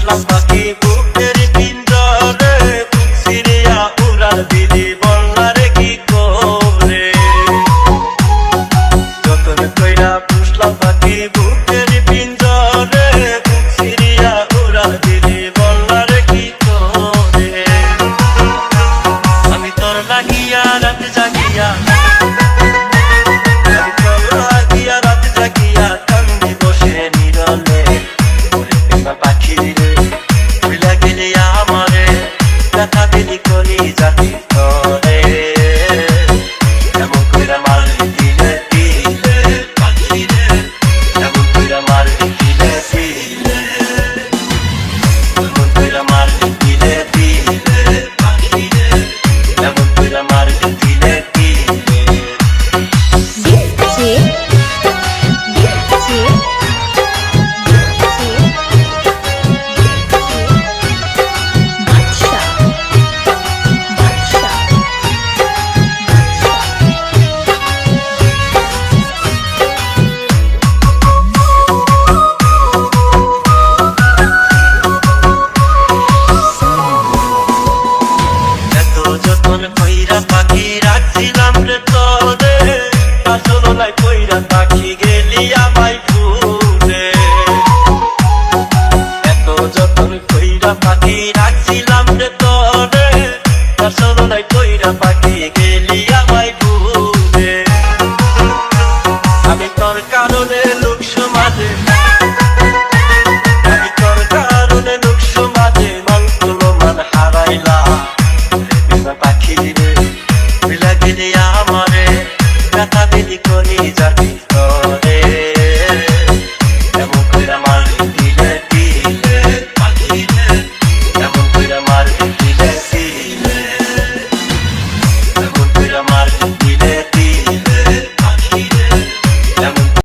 পুষলাম পাখি বুকের পিঞ্জরে, বুক ছিঁড়িয়া উড়াল দিলি বললারে কি করে। যতন কইরা পুষলাম পাখি বুকের পিঞ্জরে, বুক ছিঁড়িয়া উড়াল দিলি বললারে কি করে। আমি তোর লাগিয়া রাত জাগিয়া, আমি তোর লাগিয়া রাত জাগিয়া কান্দি বসে নীরলে। ওরে প্রেমা পাখি রে ভুইলা গেলি আমারে, ব্যথা দিলি কলি জাতি তরে। এমন কইরা মারলি দিলে দিলে পাখি রে, এমন কইরা মারলি